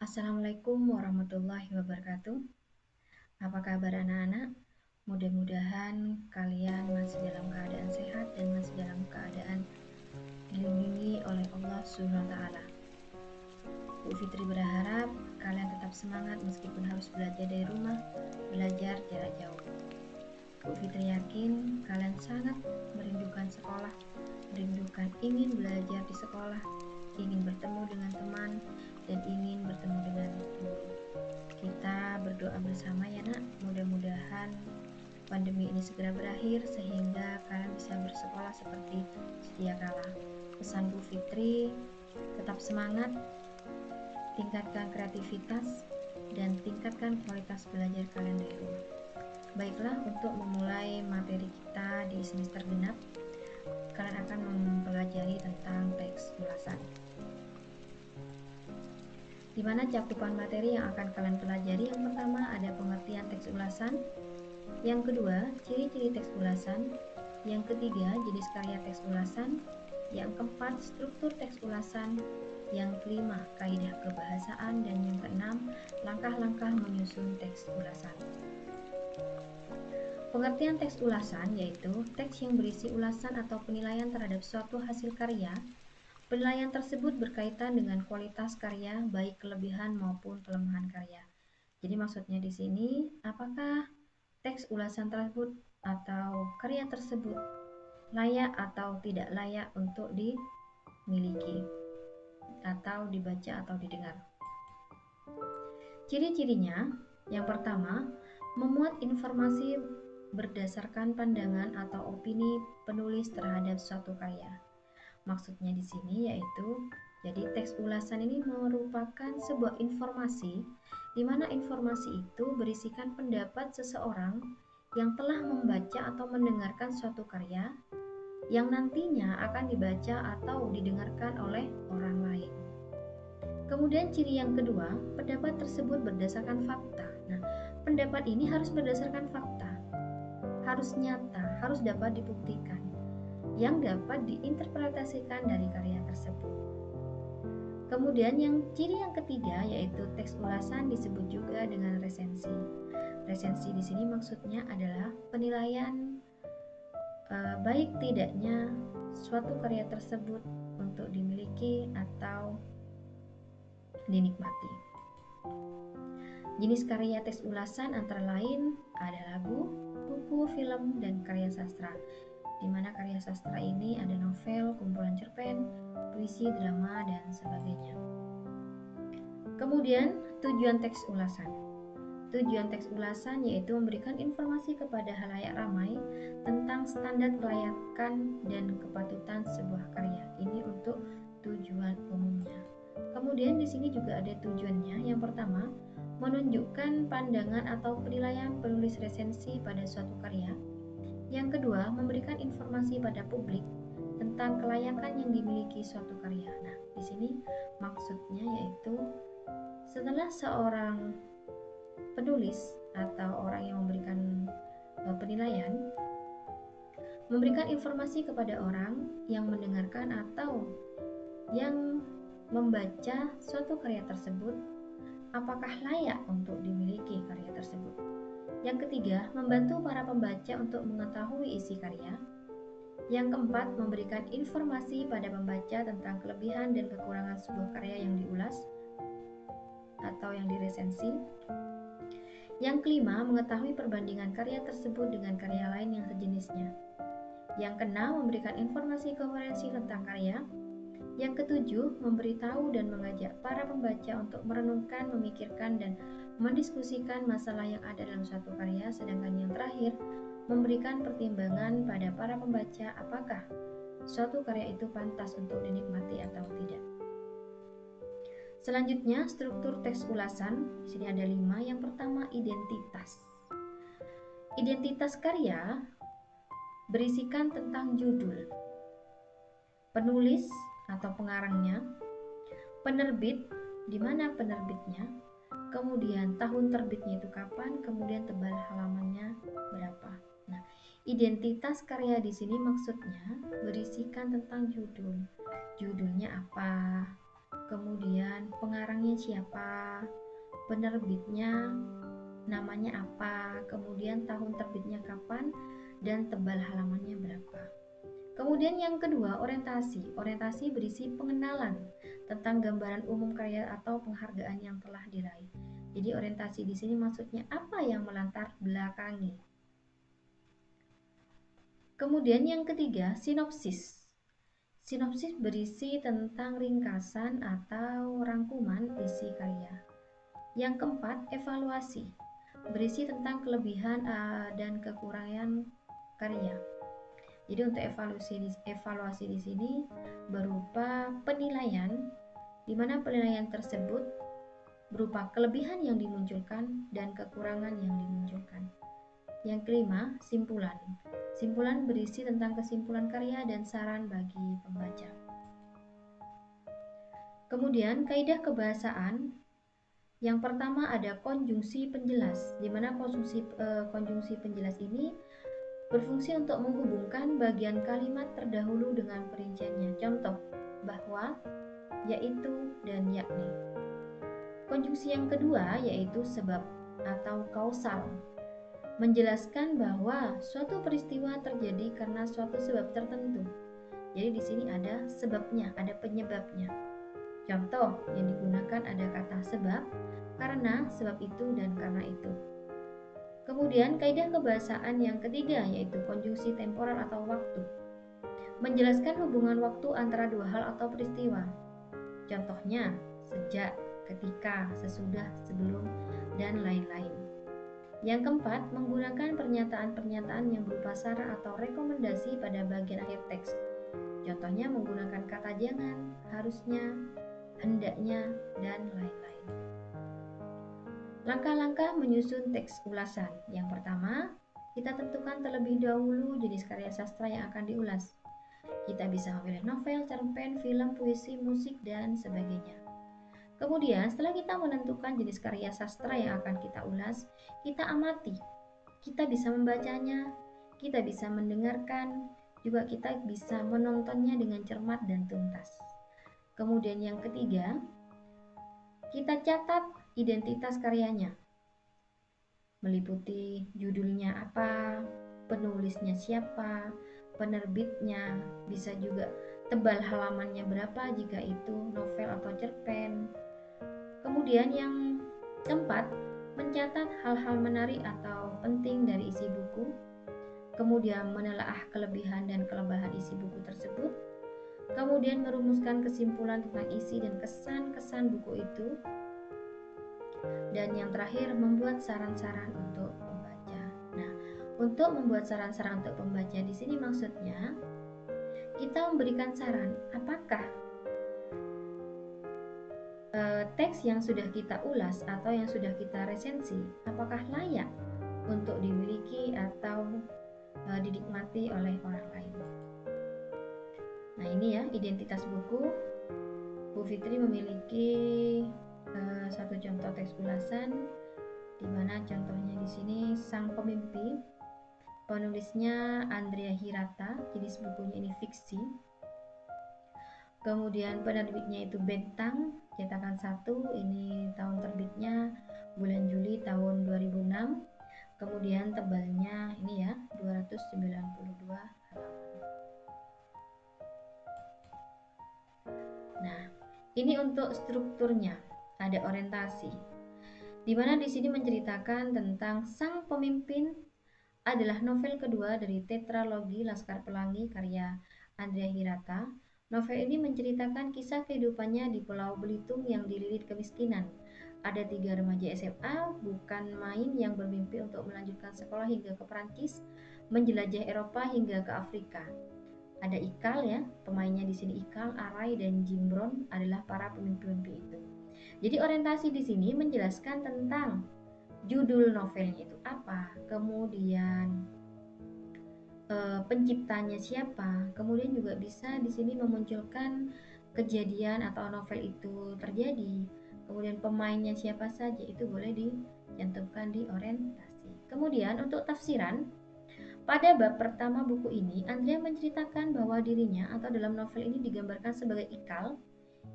Assalamualaikum warahmatullahi wabarakatuh. Apa kabar anak-anak? Mudah-mudahan kalian masih dalam keadaan sehat dan masih dalam keadaan dilindungi oleh Allah Subhanahu wa taala. Bu Fitri berharap kalian tetap semangat meskipun harus belajar dari rumah, belajar jarak jauh. Bu Fitri yakin kalian sangat merindukan sekolah, merindukan ingin belajar di sekolah, ingin bertemu dengan teman, dan ingin bertemu dengan guru. Kita berdoa bersama ya nak, mudah-mudahan pandemi ini segera berakhir sehingga kalian bisa bersekolah seperti sedia kala. Pesan Bu Fitri, tetap semangat, tingkatkan kreativitas, dan tingkatkan kualitas belajar kalian dari rumah. Baiklah, untuk memulai materi kita di semester genap, kalian akan mempelajari tentang teks ulasan. Di mana cakupan materi yang akan kalian pelajari, yang pertama ada pengertian teks ulasan, yang kedua ciri-ciri teks ulasan, yang ketiga jenis karya teks ulasan, yang keempat struktur teks ulasan, yang kelima kaidah kebahasaan, dan yang keenam langkah-langkah menyusun teks ulasan. Pengertian teks ulasan yaitu teks yang berisi ulasan atau penilaian terhadap suatu hasil karya. Penilaian tersebut berkaitan dengan kualitas karya, baik kelebihan maupun kelemahan karya. Jadi maksudnya di sini, apakah teks ulasan tersebut atau karya tersebut layak atau tidak layak untuk dimiliki atau dibaca atau didengar. Ciri-cirinya, yang pertama, memuat informasi berdasarkan pandangan atau opini penulis terhadap suatu karya. Maksudnya di sini yaitu, jadi teks ulasan ini merupakan sebuah informasi di mana informasi itu berisikan pendapat seseorang yang telah membaca atau mendengarkan suatu karya yang nantinya akan dibaca atau didengarkan oleh orang lain. Kemudian ciri yang kedua, pendapat tersebut berdasarkan fakta. Nah, pendapat ini harus berdasarkan fakta, harus nyata, harus dapat dibuktikan, yang dapat diinterpretasikan dari karya tersebut. Kemudian ciri yang ketiga yaitu teks ulasan disebut juga dengan resensi. Resensi di sini maksudnya adalah penilaian baik tidaknya suatu karya tersebut untuk dimiliki atau dinikmati. Jenis karya teks ulasan antara lain ada lagu, buku, film, dan karya sastra. Di mana karya sastra ini ada novel, kumpulan cerpen, puisi, drama, dan sebagainya. Kemudian tujuan teks ulasan. Tujuan teks ulasan yaitu memberikan informasi kepada halayak ramai tentang standar kelayakan dan kepatutan sebuah karya. Ini untuk tujuan umumnya. Kemudian di sini juga ada tujuannya. Yang pertama, menunjukkan pandangan atau penilaian penulis resensi pada suatu karya. Yang kedua, memberikan informasi pada publik tentang kelayakan yang dimiliki suatu karya. Nah, di sini maksudnya yaitu setelah seorang penulis atau orang yang memberikan penilaian memberikan informasi kepada orang yang mendengarkan atau yang membaca suatu karya tersebut, apakah layak untuk dimiliki karya tersebut. Yang ketiga, membantu para pembaca untuk mengetahui isi karya. Yang keempat, memberikan informasi pada pembaca tentang kelebihan dan kekurangan sebuah karya yang diulas atau yang diresensi. Yang kelima, mengetahui perbandingan karya tersebut dengan karya lain yang sejenisnya. Yang keenam, memberikan informasi koherensi tentang karya. Yang ketujuh, memberitahu dan mengajak para pembaca untuk merenungkan, memikirkan, dan mendiskusikan masalah yang ada dalam suatu karya. Sedangkan yang terakhir, memberikan pertimbangan pada para pembaca apakah suatu karya itu pantas untuk dinikmati atau tidak. Selanjutnya, struktur teks ulasan. Di sini ada 5. Yang pertama, identitas. Identitas karya berisikan tentang judul, penulis atau pengarangnya, penerbit, di mana penerbitnya, kemudian tahun terbitnya itu kapan, kemudian tebal halamannya berapa. Nah, identitas karya di sini maksudnya berisikan tentang judul, judulnya apa, kemudian pengarangnya namanya siapa, penerbitnya namanya apa, kemudian tahun terbitnya kapan, dan tebal halamannya berapa. Kemudian yang kedua, orientasi. Orientasi berisi pengenalan tentang gambaran umum karya atau penghargaan yang telah diraih. Jadi orientasi di sini maksudnya apa yang melatar belakangi. Kemudian yang ketiga, sinopsis. Sinopsis berisi tentang ringkasan atau rangkuman isi karya. Yang keempat, evaluasi. Berisi tentang kelebihan dan kekurangan karya. Jadi untuk evaluasi di sini berupa penilaian, di mana penilaian tersebut berupa kelebihan yang dimunculkan dan kekurangan yang dimunculkan. Yang kelima, simpulan. Simpulan berisi tentang kesimpulan karya dan saran bagi pembaca. Kemudian kaidah kebahasaan. Yang pertama ada konjungsi penjelas, di mana konjungsi penjelas ini berfungsi untuk menghubungkan bagian kalimat terdahulu dengan perinciannya. Contoh, bahwa, yaitu, dan yakni. Konjungsi yang kedua yaitu sebab atau kausal, menjelaskan bahwa suatu peristiwa terjadi karena suatu sebab tertentu. Jadi di sini ada sebabnya, ada penyebabnya. Contoh yang digunakan ada kata sebab, karena, sebab itu, dan karena itu. Kemudian kaidah kebahasaan yang ketiga yaitu konjungsi temporal atau waktu, menjelaskan hubungan waktu antara dua hal atau peristiwa. Contohnya sejak, ketika, sesudah, sebelum, dan lain-lain. Yang keempat, menggunakan pernyataan-pernyataan yang berupa saran atau rekomendasi pada bagian akhir teks. Contohnya menggunakan kata jangan, harusnya, hendaknya, dan lain-lain. Langkah-langkah menyusun teks ulasan. Yang pertama, kita tentukan terlebih dahulu jenis karya sastra yang akan diulas. Kita bisa memilih novel, cerpen, film, puisi, musik, dan sebagainya. Kemudian, setelah kita menentukan jenis karya sastra yang akan kita ulas, kita amati. Kita bisa membacanya, kita bisa mendengarkan, juga kita bisa menontonnya dengan cermat dan tuntas. Kemudian yang ketiga, kita catat identitas karyanya, meliputi judulnya apa, penulisnya siapa, penerbitnya, bisa juga tebal halamannya berapa jika itu novel atau cerpen. Kemudian yang keempat, mencatat hal-hal menarik atau penting dari isi buku, kemudian menelaah kelebihan dan kelemahan isi buku tersebut, kemudian merumuskan kesimpulan tentang isi dan kesan-kesan buku itu, dan yang terakhir membuat saran-saran untuk pembaca. Nah, untuk membuat saran-saran untuk pembaca di sini maksudnya kita memberikan saran apakah teks yang sudah kita ulas atau yang sudah kita resensi apakah layak untuk dimiliki atau dinikmati oleh orang lain. Nah, ini ya identitas buku. Bu Fitri memiliki satu contoh teks ulasan, di mana contohnya di sini Sang Pemimpi, penulisnya Andrea Hirata, jenis bukunya ini fiksi. Kemudian penerbitnya itu Bentang, cetakan 1, ini tahun terbitnya bulan Juli tahun 2006. Kemudian tebalnya ini ya 292 halaman. Nah, ini untuk strukturnya. Ada orientasi, di mana di sini menceritakan tentang Sang Pemimpin adalah novel kedua dari tetralogi Laskar Pelangi karya Andrea Hirata. Novel ini menceritakan kisah kehidupannya di Pulau Belitung yang dililit kemiskinan. Ada 3 remaja SMA bukan main yang bermimpi untuk melanjutkan sekolah hingga ke Perancis, menjelajah Eropa hingga ke Afrika. Ada Ikal ya, pemainnya di sini Ikal, Arai, dan Jimbron adalah para pemimpi-pemimpi itu. Jadi orientasi di sini menjelaskan tentang judul novelnya itu apa, kemudian penciptanya siapa, kemudian juga bisa di sini memunculkan kejadian atau novel itu terjadi, kemudian pemainnya siapa saja, itu boleh dicantumkan di orientasi. Kemudian untuk tafsiran, pada bab pertama buku ini, Andrea menceritakan bahwa dirinya atau dalam novel ini digambarkan sebagai Ikal.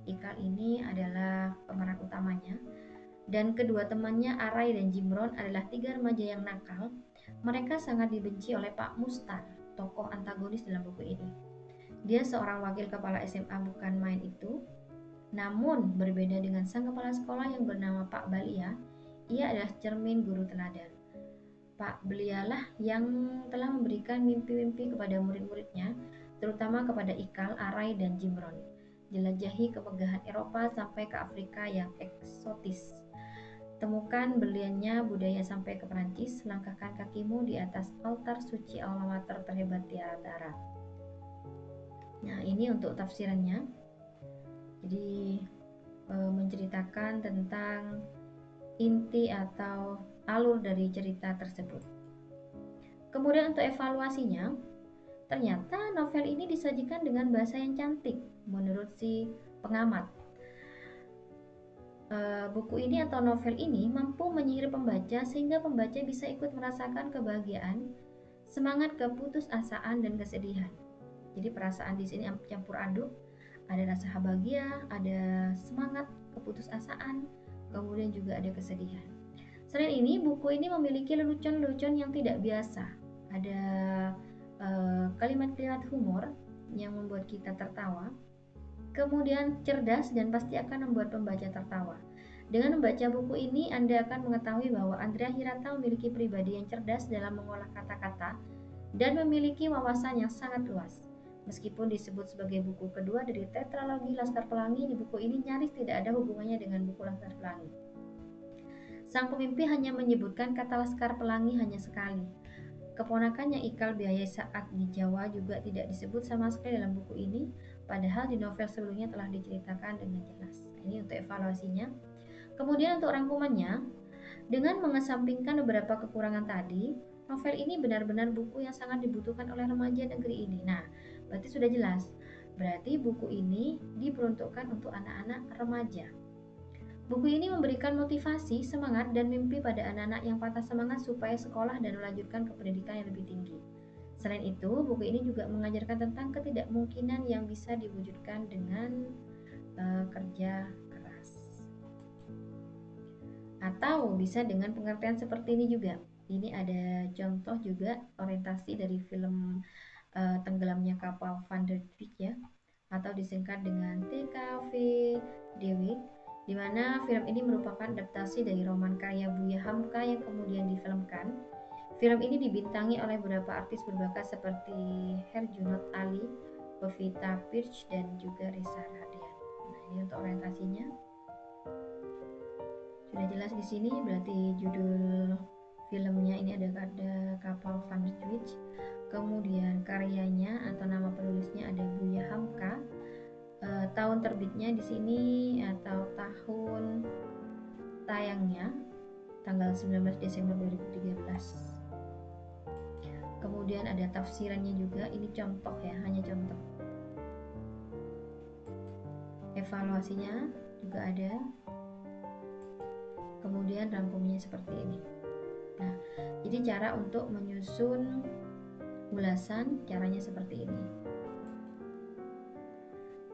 Ikal ini adalah pemeran utamanya. Dan kedua temannya Arai dan Jimron adalah 3 remaja yang nakal. Mereka sangat dibenci oleh Pak Mustar, tokoh antagonis dalam buku ini. Dia seorang wakil kepala SMA bukan main itu. Namun berbeda dengan sang kepala sekolah yang bernama Pak Balia, ia adalah cermin guru teladan. Pak Belialah yang telah memberikan mimpi-mimpi kepada murid-muridnya, terutama kepada Ikal, Arai, dan Jimron. Jelajahi kemegahan Eropa sampai ke Afrika yang eksotis. Temukan berliannya budaya sampai ke Perancis, langkahkan kakimu di atas altar suci alma mater terhebat di Antara. Nah, ini untuk tafsirannya. Jadi menceritakan tentang inti atau alur dari cerita tersebut. Kemudian untuk evaluasinya, ternyata novel ini disajikan dengan bahasa yang cantik menurut si pengamat. Buku ini atau novel ini mampu menyihir pembaca sehingga pembaca bisa ikut merasakan kebahagiaan, semangat keputusasaan dan kesedihan. Jadi perasaan di sini campur aduk, ada rasa bahagia, ada semangat keputusasaan, kemudian juga ada kesedihan. Selain ini, buku ini memiliki lelucon-lelucon yang tidak biasa. Ada kalimat-kalimat humor yang membuat kita tertawa. Kemudian cerdas dan pasti akan membuat pembaca tertawa. Dengan membaca buku ini, Anda akan mengetahui bahwa Andrea Hirata memiliki pribadi yang cerdas dalam mengolah kata-kata dan memiliki wawasan yang sangat luas. Meskipun disebut sebagai buku kedua dari tetralogi Laskar Pelangi, di buku ini nyaris tidak ada hubungannya dengan buku Laskar Pelangi. Sang pemimpi hanya menyebutkan kata Laskar Pelangi hanya sekali. Keponakannya Ikal Biaya saat di Jawa juga tidak disebut sama sekali dalam buku ini, padahal di novel sebelumnya telah diceritakan dengan jelas. Ini untuk evaluasinya. Kemudian untuk rangkumannya, dengan mengesampingkan beberapa kekurangan tadi, novel ini benar-benar buku yang sangat dibutuhkan oleh remaja negeri ini. Nah, berarti sudah jelas. Berarti buku ini diperuntukkan untuk anak-anak remaja. Buku ini memberikan motivasi, semangat, dan mimpi pada anak-anak yang patah semangat supaya sekolah dan melanjutkan ke pendidikan yang lebih tinggi. Selain itu, buku ini juga mengajarkan tentang ketidakmungkinan yang bisa diwujudkan dengan kerja keras. Atau bisa dengan pengertian seperti ini juga. Ini ada contoh juga orientasi dari film Tenggelamnya Kapal Van der Wijk ya, atau disingkat dengan TKV Dewi, di mana film ini merupakan adaptasi dari roman karya Buya Hamka yang kemudian difilmkan. Film ini dibintangi oleh beberapa artis berbakat seperti Herjunot Ali, Pevita Pearce, dan juga Reza Radian. Nah, ini untuk orientasinya. Sudah jelas di sini, berarti judul filmnya ini ada Kapal Van der Wijk. Kemudian karyanya atau nama penulisnya ada Buya Hamka. Tahun terbitnya di sini atau tahun tayangnya tanggal 19 Desember 2013. Kemudian ada tafsirannya juga, ini contoh ya, hanya contoh. Evaluasinya juga ada. Kemudian rangkumnya seperti ini. Nah, jadi cara untuk menyusun ulasan caranya seperti ini.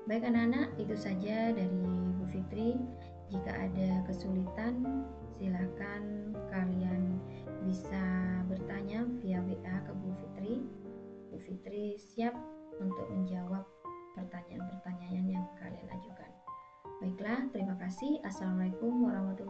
Baik anak-anak, itu saja dari Bu Fitri. Jika ada kesulitan, silakan kalian bisa bertanya via WA ke Bu Fitri. Bu Fitri siap untuk menjawab pertanyaan-pertanyaan yang kalian ajukan. Baiklah, terima kasih. Assalamualaikum warahmatullahi wabarakatuh.